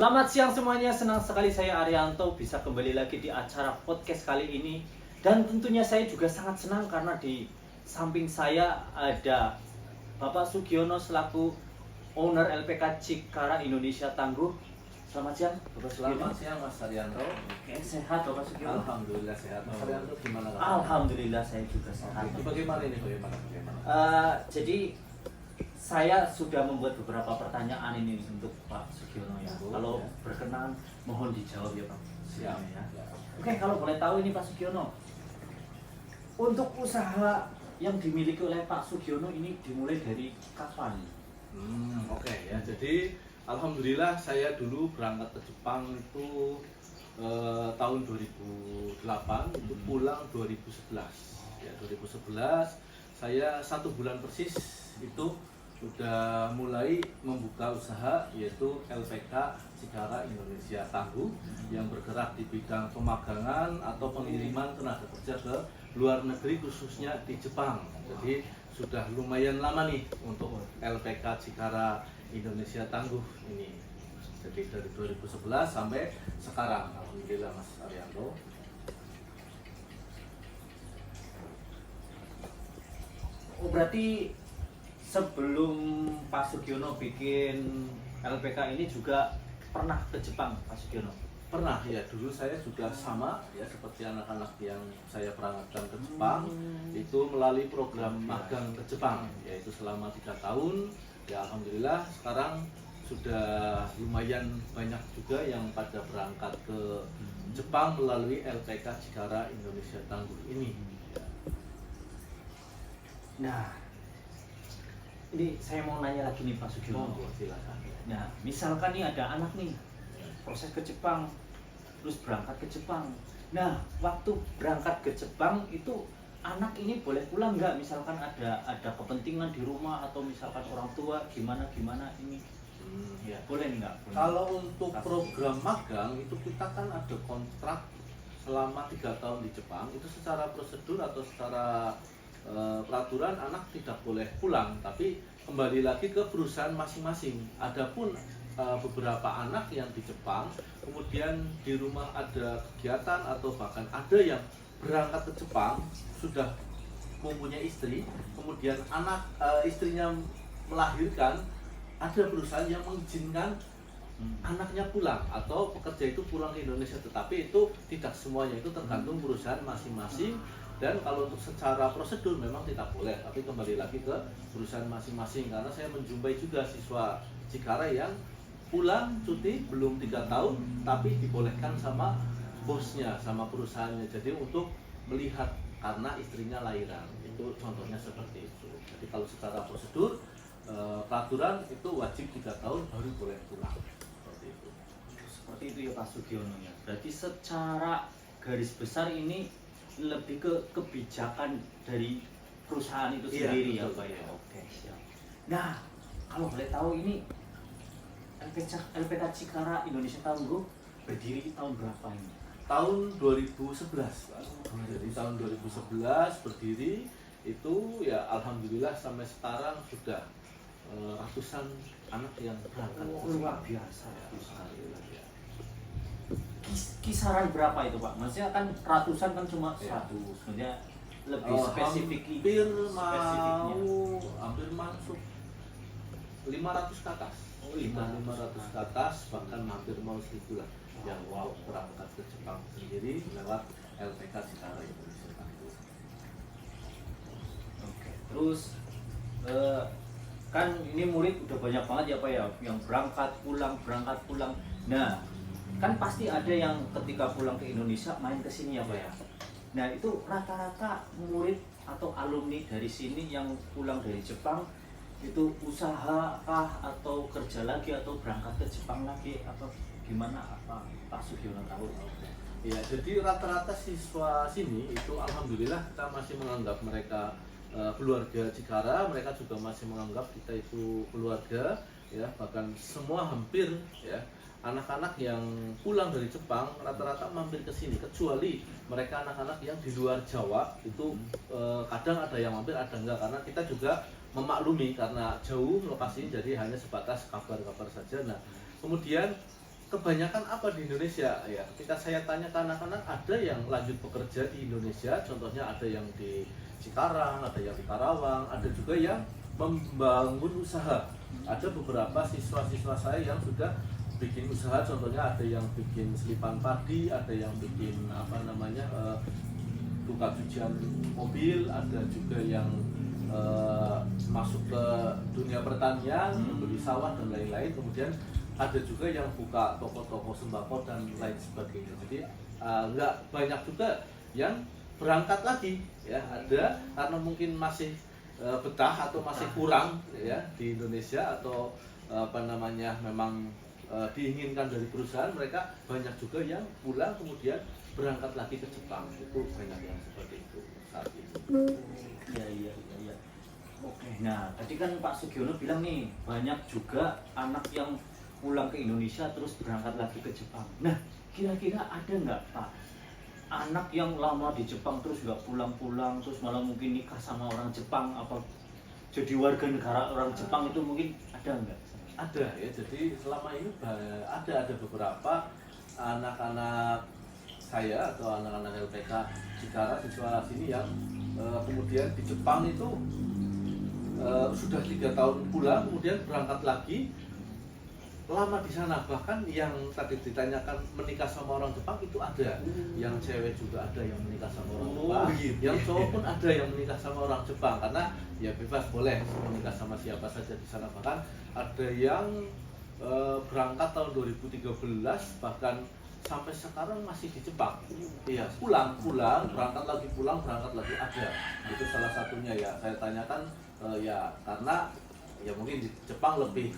Selamat siang semuanya, senang sekali saya Arianto bisa kembali lagi di acara podcast kali ini. Dan tentunya saya juga sangat senang karena di samping saya ada Bapak Sugiono selaku owner LPK Cikara Indonesia Tangguh. Selamat siang Bapak Sugiono. Selamat siang Mas Arianto. Oke, sehat Bapak Sugiono? Alhamdulillah sehat. Mas Arianto gimana? Alhamdulillah saya juga sehat. Itu bagaimana ini? Bagaimana? Jadi saya sudah membuat beberapa pertanyaan ini untuk Pak Sugiono ya. Kalau Ya. berkenan mohon dijawab ya Pak. Siap Ya. ya. Oke, kalau boleh tahu ini Pak Sugiono, untuk usaha yang dimiliki oleh Pak Sugiono ini dimulai dari kapan? Oke ya. Jadi alhamdulillah saya dulu berangkat ke Jepang itu tahun 2008, itu pulang 2011. Ya 2011 saya 1 bulan persis itu sudah mulai membuka usaha yaitu LPK Cikara Indonesia Tangguh yang bergerak di bidang pemagangan atau pengiriman tenaga kerja ke luar negeri khususnya di Jepang. Jadi sudah lumayan lama nih untuk LPK Cikara Indonesia Tangguh ini. Jadi dari 2011 sampai sekarang alhamdulillah Mas Arianto. Oh, berarti sebelum Pak Sugiono bikin LPK ini juga pernah ke Jepang Pak Sugiono? Pernah ya, dulu saya juga sama ya seperti anak-anak yang saya berangkatkan ke Jepang itu melalui program magang ke Jepang yaitu selama 3 tahun. Ya alhamdulillah sekarang sudah lumayan banyak juga yang pada berangkat ke Jepang melalui LPK Cikara Indonesia Tangguh ini. Nah, ini saya mau nanya lagi nih Pak Sugiono. Silakan. Nah, misalkan nih ada anak nih proses ke Jepang, terus berangkat ke Jepang. Nah, waktu berangkat ke Jepang itu anak ini boleh pulang nggak? Misalkan ada kepentingan di rumah atau misalkan orang tua gimana ini? Ya. Boleh nggak? Kalau untuk program magang itu kita kan ada kontrak selama 3 tahun di Jepang. Itu secara prosedur atau secara peraturan anak tidak boleh pulang, tapi kembali lagi ke perusahaan masing-masing. Adapun beberapa anak yang di Jepang kemudian di rumah ada kegiatan atau bahkan ada yang berangkat ke Jepang sudah mempunyai istri, kemudian istrinya melahirkan, ada perusahaan yang mengizinkan anaknya pulang atau pekerja itu pulang ke Indonesia, tetapi itu tidak semuanya, itu tergantung perusahaan masing-masing. Dan kalau untuk secara prosedur memang tidak boleh, tapi kembali lagi ke perusahaan masing-masing. Karena saya menjumpai juga siswa Cikara yang pulang cuti belum 3 tahun tapi dibolehkan sama bosnya, sama perusahaannya. Jadi untuk melihat karena istrinya lahiran, itu contohnya seperti itu. Jadi kalau secara prosedur peraturan itu wajib 3 tahun baru boleh pulang. Seperti itu. Seperti itu ya Pak Sugiono ya. Berarti secara garis besar ini lebih ke kebijakan dari perusahaan itu sendiri ya Pak ya. Oke, siap. Nah, kalau boleh tahu ini LPK Cikara Indonesia Tangguh berdiri tahun berapa ini? Tahun 2011. Jadi tahun 2011 berdiri itu ya alhamdulillah sampai sekarang sudah ratusan anak yang berangkat. Luar biasa ya. Alhamdulillah ya. Kisaran berapa itu Pak? Maksudnya kan ratusan kan cuma 100. Ya. Maksudnya lebih spesifik hampir masuk 500 ke atas. 500 ke atas, bahkan hampir mau 1000 lah yang berangkat ke Jepang sendiri lewat LPK Cikara Indonesia Tangguh. Oke. Terus kan ini murid udah banyak banget ya Pak ya yang berangkat pulang. Nah, kan pasti ada yang ketika pulang ke Indonesia main ke sini ya Pak ya. Nah, itu rata-rata murid atau alumni dari sini yang pulang dari Jepang itu usaha kah atau kerja lagi atau berangkat ke Jepang lagi atau gimana, apa Pak Sugiono tahu? Ya, jadi rata-rata siswa sini itu alhamdulillah kita masih menganggap mereka keluarga Cikara, mereka juga masih menganggap kita itu keluarga ya, bahkan semua hampir ya anak-anak yang pulang dari Jepang rata-rata mampir ke sini, kecuali mereka anak-anak yang di luar Jawa itu kadang ada yang mampir ada enggak, karena kita juga memaklumi karena jauh lokasinya, jadi hanya sebatas kabar-kabar saja. Nah kemudian kebanyakan apa di Indonesia ya, ketika saya tanya ke anak-anak, ada yang lanjut bekerja di Indonesia, contohnya ada yang di Cikarang, ada yang di Karawang, ada juga yang membangun usaha. Ada beberapa siswa-siswa saya yang sudah bikin usaha, contohnya ada yang bikin selipan padi, ada yang bikin apa namanya buka cucian mobil, ada juga yang masuk ke dunia pertanian, membeli sawah dan lain-lain. Kemudian ada juga yang buka toko-toko sembako dan lain sebagainya. Jadi nggak banyak juga yang berangkat lagi ya, ada karena mungkin masih betah atau masih kurang ya di Indonesia, atau apa namanya memang diinginkan dari perusahaan, mereka banyak juga yang pulang kemudian berangkat lagi ke Jepang. Itu banyak yang seperti itu saat ini. Iya. Oke, nah tadi kan Pak Sugiono bilang nih banyak juga anak yang pulang ke Indonesia terus berangkat lagi ke Jepang. Nah, kira-kira ada nggak Pak anak yang lama di Jepang terus nggak pulang-pulang, terus malah mungkin nikah sama orang Jepang, apa jadi warga negara orang Jepang, itu mungkin ada nggak? Ada ya, jadi selama ini ada beberapa anak-anak saya atau anak-anak LPK Cikarang siswa sini yang kemudian di Jepang itu sudah 3 tahun pulang, kemudian berangkat lagi lama di sana. Bahkan yang tadi ditanyakan menikah sama orang Jepang itu ada, yang cewek juga ada yang menikah sama orang Jepang, gitu. yang cowok pun ada yang menikah sama orang Jepang, karena ya bebas boleh menikah sama siapa saja di sana. Bahkan ada yang berangkat tahun 2013 bahkan sampai sekarang masih di Jepang. Iya, pulang, berangkat lagi, ada. Itu salah satunya ya. Saya tanyakan ya karena ya mungkin di Jepang lebih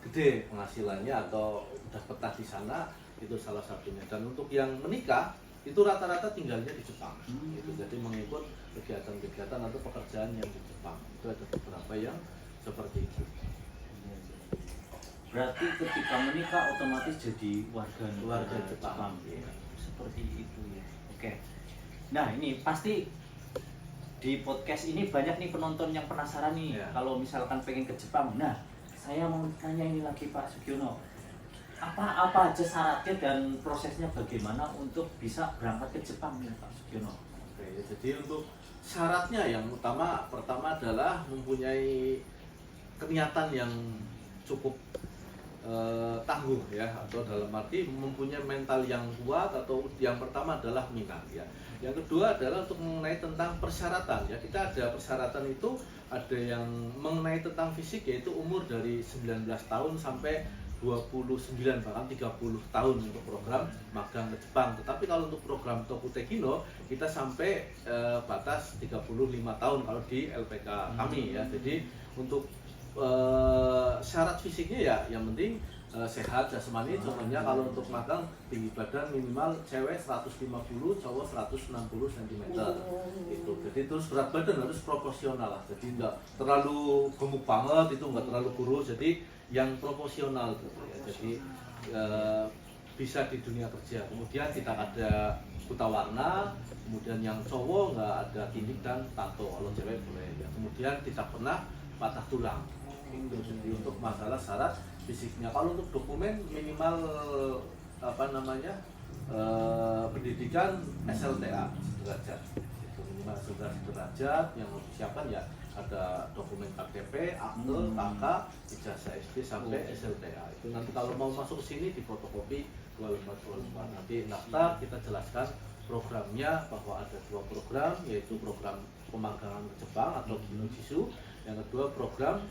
gede penghasilannya atau udah betah di sana, itu salah satunya. Dan untuk yang menikah itu rata-rata tinggalnya di Jepang gitu. Jadi mengikut kegiatan-kegiatan atau pekerjaan yang di Jepang. Itu ada beberapa yang seperti itu. Berarti ketika menikah otomatis jadi warga Jepang. Ya. Seperti itu ya. Oke. Nah, ini pasti di podcast ini banyak nih penonton yang penasaran nih Ya. kalau misalkan pengen ke Jepang. Nah, saya mau tanya ini lagi Pak Sugiono, apa aja syaratnya dan prosesnya bagaimana untuk bisa berangkat ke Jepang nih Pak Sugiono? Oke, jadi untuk syaratnya yang pertama adalah mempunyai keniatan yang cukup tangguh ya, atau dalam arti mempunyai mental yang kuat, atau yang pertama adalah minat ya. Yang kedua adalah untuk mengenai tentang persyaratan ya. Kita ada persyaratan itu, ada yang mengenai tentang fisik, yaitu umur dari 19 tahun sampai 29 bahkan 30 tahun untuk program magang ke Jepang. Tetapi kalau untuk program Tokutekino kita sampai batas 35 tahun kalau di LPK kami ya. Jadi untuk syarat fisiknya ya yang penting sehat jasmani. Contohnya kalau untuk magang tinggi badan minimal cewek 150, cowok 160 cm itu. Jadi terus berat badan harus proporsional lah, jadi enggak terlalu gemuk banget, itu enggak terlalu kurus, jadi yang proporsional gitu ya. Jadi bisa di dunia kerja. Kemudian kita ada buta warna, kemudian yang cowok nggak ada gimmick dan tato, kalau cewek boleh ya. Kemudian tidak pernah patah tulang. Itu jadi untuk masalah syarat fisiknya. Kalau untuk dokumen minimal pendidikan SLTA sederajat, itu minimal sederajat. Yang harus disiapkan ya ada dokumen KTP, akte, KK, ijazah SD sampai SLTA. Itu nanti kalau mau masuk ke sini difotokopi 24. Nanti daftar, kita jelaskan programnya bahwa ada 2 program, yaitu program pemagangan ke Jepang atau Kinojitsu, yang kedua program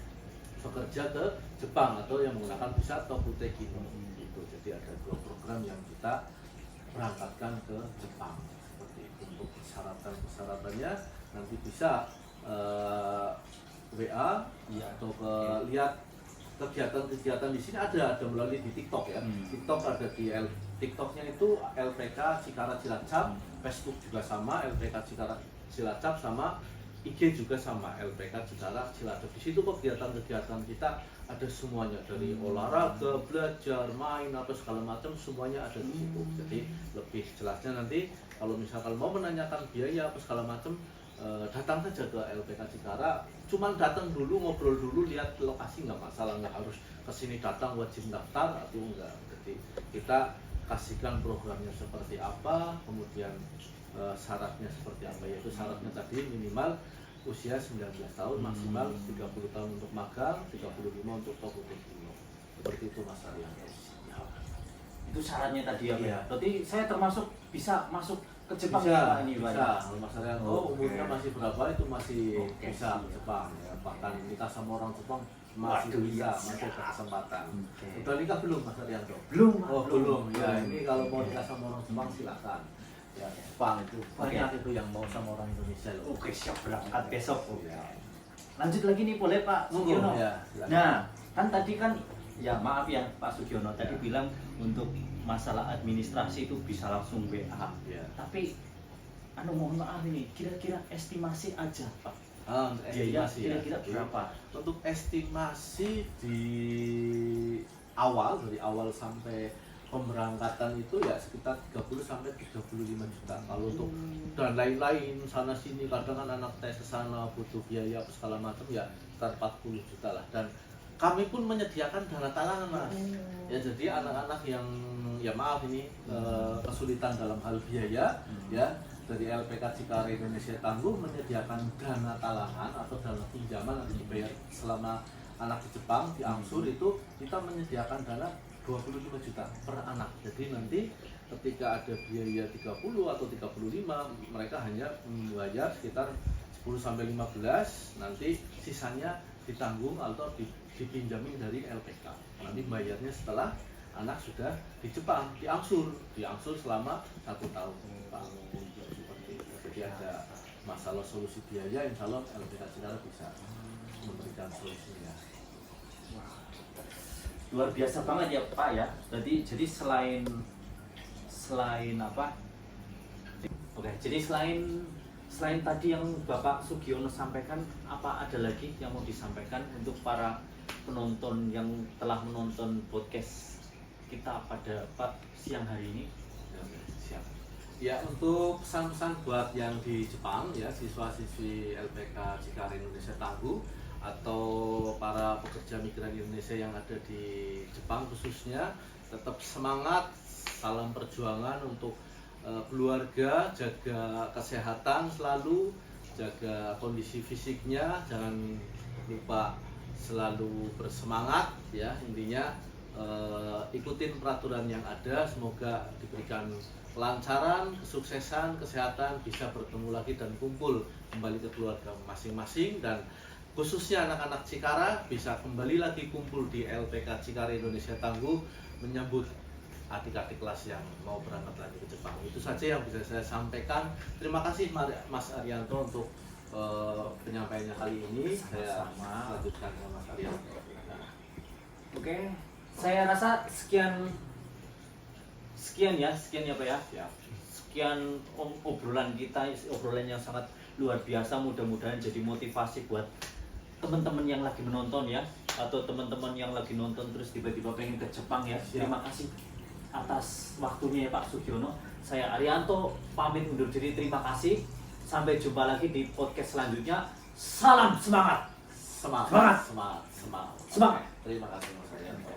bekerja ke Jepang atau yang menggunakan visa Tokutekino gitu. Jadi ada 2 program yang kita berangkatkan ke Jepang seperti itu. Untuk persyaratannya nanti bisa WA ya, atau lihat kegiatan-kegiatan di sini ada melalui di TikTok ya. TikTok ada di TikToknya itu LPK Cikarang Cilacap, Facebook juga sama LPK Cikarang Cilacap, sama IG juga sama LPK Cikarang Cilacap. Di situ kegiatan-kegiatan kita ada semuanya, dari olahraga, belajar, main atau segala macam, semuanya ada di situ. Jadi lebih jelasnya nanti kalau misalkan mau menanyakan biaya apa segala macam, datang saja ke LPK Cikarang. Cuman datang dulu, ngobrol dulu, lihat lokasi nggak masalah, nggak harus kesini datang wajib daftar atau enggak. Jadi kita kasihkan programnya seperti apa, kemudian syaratnya seperti apa, yaitu syaratnya tadi minimal usia 19 tahun, maksimal 30 tahun untuk magang, 35 untuk top guru. Seperti itu Mas Aryan. Itu syaratnya tadi ya Pak? Iya. Berarti saya termasuk bisa masuk ke Jepang Bisa, ya Pak ini Pak? bisa. Mas Arianto umurnya masih berapa itu masih Oke, bisa siap. ke Jepang ya. Bahkan nikah sama orang Jepang masih Waduh, bisa, iya, masih ada siap. kesempatan. Oke. Udah nikah belum Mas Arianto? Belum, Pak, Oh belum. Ya Belum. ini kalau mau nikah sama orang Jepang silakan. Ya Jepang itu banyak itu yang mau sama orang Indonesia loh. Oke, siap berangkat besok. Ya. Lanjut lagi nih boleh Pak Sugiono? Ya, silakan. Nah, kan tadi kan ya maaf ya Pak Sugiono tadi Ya. bilang untuk masalah administrasi itu bisa langsung WA. Ya. Tapi mohon maaf ini kira-kira estimasi aja Pak. Untuk Biaya estimasi ya. kira-kira berapa? Untuk estimasi di awal, dari awal sampai pemberangkatan itu ya sekitar 30 sampai 35 juta. Kalau untuk dan lain-lain sana sini, kadang kan anak tes ke sana butuh biaya apa segala macam ya sekitar 40 juta lah. Dan kami pun menyediakan dana talangan Mas. Ya jadi anak-anak yang ya maaf ini kesulitan dalam hal biaya ya, dari LPK Cikare Indonesia Tangguh menyediakan dana talangan atau dana pinjaman yang dibayar selama anak di Jepang diangsur itu kita menyediakan dana 25 juta per anak. Jadi nanti ketika ada biaya 30 atau 35 mereka hanya membayar sekitar 10 sampai 15, nanti sisanya ditanggung atau dipinjamin dari LPK. Nanti bayarnya setelah anak sudah di Jepang diangsur selama 1 tahun. Pak. Seperti itu. Jadi ada masalah solusi biaya, insya Allah LPK Cikare bisa memberikan solusinya. Luar biasa banget ya Pak ya. Jadi selain apa? Oke, jadi selain tadi yang Bapak Sugiono sampaikan, apa ada lagi yang mau disampaikan untuk para penonton yang telah menonton podcast kita pada siang hari ini? Siap. Ya, untuk pesan-pesan buat yang di Jepang ya, siswa-siswi LPK Cikare Indonesia Tangguh atau para pekerja migran Indonesia yang ada di Jepang khususnya, tetap semangat, salam perjuangan untuk keluarga, jaga kesehatan selalu, jaga kondisi fisiknya, jangan lupa selalu bersemangat ya, intinya ikutin peraturan yang ada, semoga diberikan kelancaran, kesuksesan, kesehatan, bisa bertemu lagi dan kumpul kembali ke keluarga masing-masing, dan khususnya anak-anak Cikara bisa kembali lagi kumpul di LPK Cikare Indonesia Tangguh menyambut adik-adik kelas yang mau berangkat lagi ke Jepang. Itu saja yang bisa saya sampaikan. Terima kasih Mas Arianto untuk penyampaiannya kali ini. Saya lanjutkan ke Mas Arianto. Nah. Oke, saya rasa sekian ya Pak ya. Ya. Sekian obrolan kita, obrolan yang sangat luar biasa. Mudah-mudahan jadi motivasi buat teman-teman yang lagi menonton ya, atau teman-teman yang lagi nonton terus tiba-tiba pengen ke Jepang ya. Terima kasih atas waktunya ya Pak Sugiono. Saya Arianto pamit undur diri, terima kasih. Sampai jumpa lagi di podcast selanjutnya. Salam semangat. Semangat. Semangat. Semangat. Semangat. Semangat. Terima kasih Mas Arianto.